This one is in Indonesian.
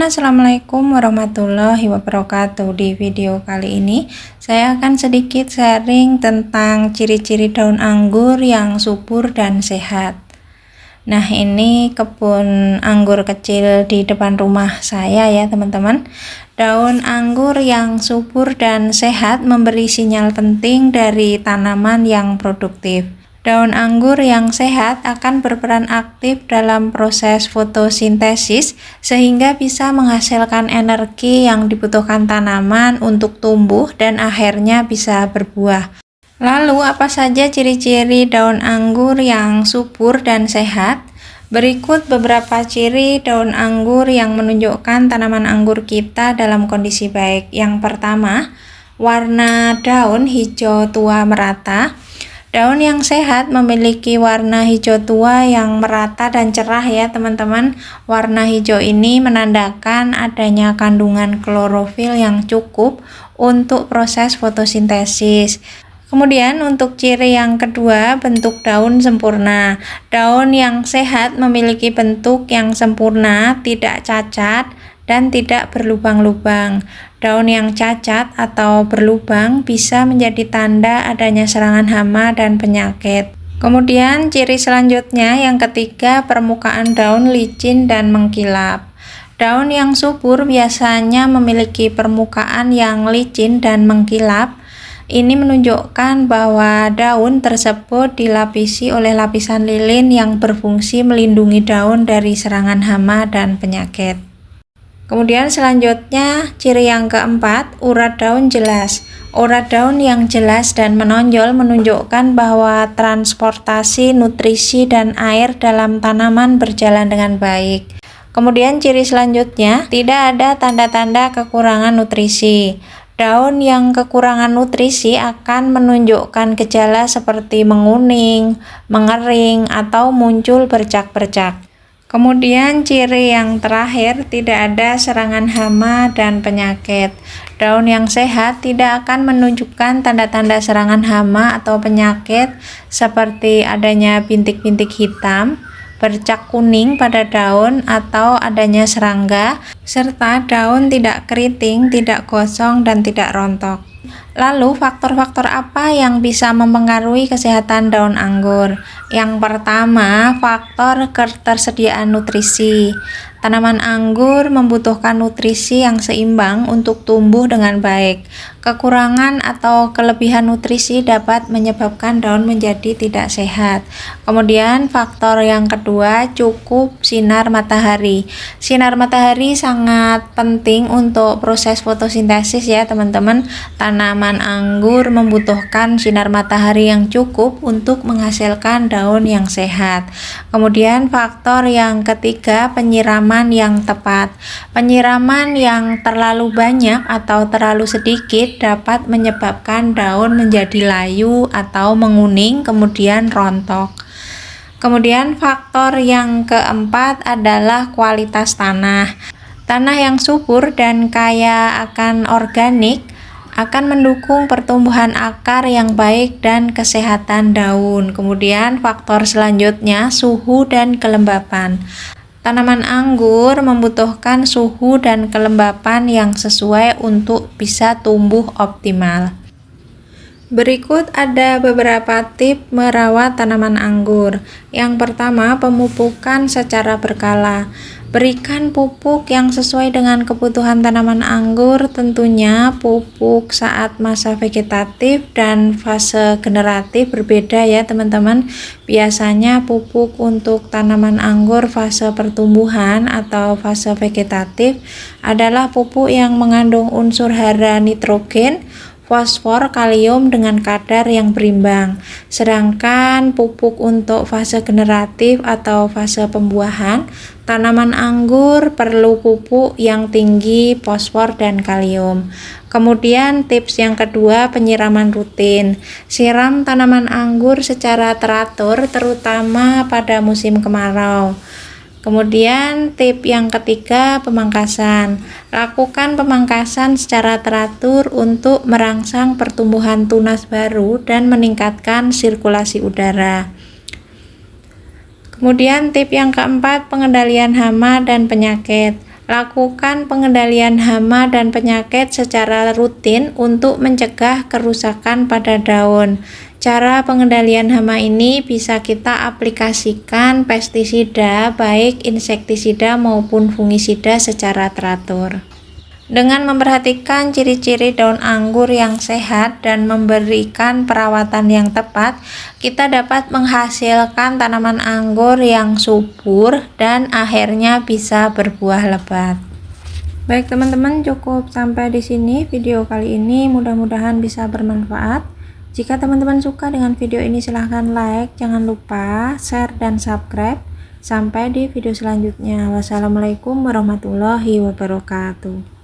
Assalamualaikum warahmatullahi wabarakatuh. Di video kali ini saya akan sedikit sharing tentang ciri-ciri daun anggur yang subur dan sehat. Nah, ini kebun anggur kecil di depan rumah saya ya teman-teman. Daun anggur yang subur dan sehat memberi sinyal penting dari tanaman yang produktif. Daun anggur yang sehat akan berperan aktif dalam proses fotosintesis sehingga bisa menghasilkan energi yang dibutuhkan tanaman untuk tumbuh dan akhirnya bisa berbuah. Lalu apa saja ciri-ciri daun anggur yang subur dan sehat? Berikut beberapa ciri daun anggur yang menunjukkan tanaman anggur kita dalam kondisi baik. Yang pertama, warna daun hijau tua merata. Daun yang sehat memiliki warna hijau tua yang merata dan cerah ya teman-teman. Warna hijau ini menandakan adanya kandungan klorofil yang cukup untuk proses fotosintesis. Kemudian untuk ciri yang kedua, bentuk daun sempurna. Daun yang sehat memiliki bentuk yang sempurna, tidak cacat, dan tidak berlubang-lubang. Daun yang cacat atau berlubang bisa menjadi tanda adanya serangan hama dan penyakit. Kemudian ciri selanjutnya yang ketiga, permukaan daun licin dan mengkilap. Daun yang subur biasanya memiliki permukaan yang licin dan mengkilap. Ini menunjukkan bahwa daun tersebut dilapisi oleh lapisan lilin yang berfungsi melindungi daun dari serangan hama dan penyakit. Kemudian selanjutnya ciri yang keempat, urat daun jelas. Urat daun yang jelas dan menonjol menunjukkan bahwa transportasi nutrisi dan air dalam tanaman berjalan dengan baik. Kemudian ciri selanjutnya, tidak ada tanda-tanda kekurangan nutrisi. Daun yang kekurangan nutrisi akan menunjukkan gejala seperti menguning, mengering, atau muncul bercak-bercak. Kemudian ciri yang terakhir, tidak ada serangan hama dan penyakit. Daun yang sehat tidak akan menunjukkan tanda-tanda serangan hama atau penyakit seperti adanya bintik-bintik hitam, bercak kuning pada daun, atau adanya serangga, serta daun tidak keriting, tidak gosong, dan tidak rontok. Lalu faktor-faktor apa yang bisa mempengaruhi kesehatan daun anggur? Yang pertama, faktor ketersediaan nutrisi. Tanaman anggur membutuhkan nutrisi yang seimbang untuk tumbuh dengan baik. Kekurangan atau kelebihan nutrisi dapat menyebabkan daun menjadi tidak sehat. Kemudian faktor yang kedua, cukup sinar matahari. Sinar matahari sangat penting untuk proses fotosintesis ya teman-teman. Tanaman anggur membutuhkan sinar matahari yang cukup untuk menghasilkan daun yang sehat. Kemudian faktor yang ketiga, penyiraman yang tepat. Penyiraman yang terlalu banyak atau terlalu sedikit dapat menyebabkan daun menjadi layu atau menguning kemudian rontok. Kemudian faktor yang keempat adalah kualitas tanah. Tanah yang subur dan kaya akan organik akan mendukung pertumbuhan akar yang baik dan kesehatan daun. Kemudian faktor selanjutnya, suhu dan kelembapan. Tanaman anggur membutuhkan suhu dan kelembapan yang sesuai untuk bisa tumbuh optimal. Berikut ada beberapa tips merawat tanaman anggur. Yang pertama, pemupukan secara berkala. Berikan pupuk yang sesuai dengan kebutuhan tanaman anggur, tentunya pupuk saat masa vegetatif dan fase generatif berbeda ya teman-teman. Biasanya pupuk untuk tanaman anggur fase pertumbuhan atau fase vegetatif adalah pupuk yang mengandung unsur hara nitrogen, fosfor, kalium dengan kadar yang berimbang. Sedangkan pupuk untuk fase generatif atau fase pembuahan, tanaman anggur perlu pupuk yang tinggi fosfor dan kalium. Kemudian tips yang kedua, penyiraman rutin. Siram tanaman anggur secara teratur terutama pada musim kemarau. Kemudian tips yang ketiga, pemangkasan. Lakukan pemangkasan secara teratur untuk merangsang pertumbuhan tunas baru dan meningkatkan sirkulasi udara. Kemudian tips yang keempat, pengendalian hama dan penyakit. Lakukan pengendalian hama dan penyakit secara rutin untuk mencegah kerusakan pada daun. Cara pengendalian hama ini bisa kita aplikasikan pestisida, baik insektisida maupun fungisida secara teratur. Dengan memperhatikan ciri-ciri daun anggur yang sehat dan memberikan perawatan yang tepat, kita dapat menghasilkan tanaman anggur yang subur dan akhirnya bisa berbuah lebat. Baik teman-teman, cukup sampai di sini video kali ini, mudah-mudahan bisa bermanfaat. Jika teman-teman suka dengan video ini, silahkan like, jangan lupa share dan subscribe. Sampai di video selanjutnya. Wassalamualaikum warahmatullahi wabarakatuh.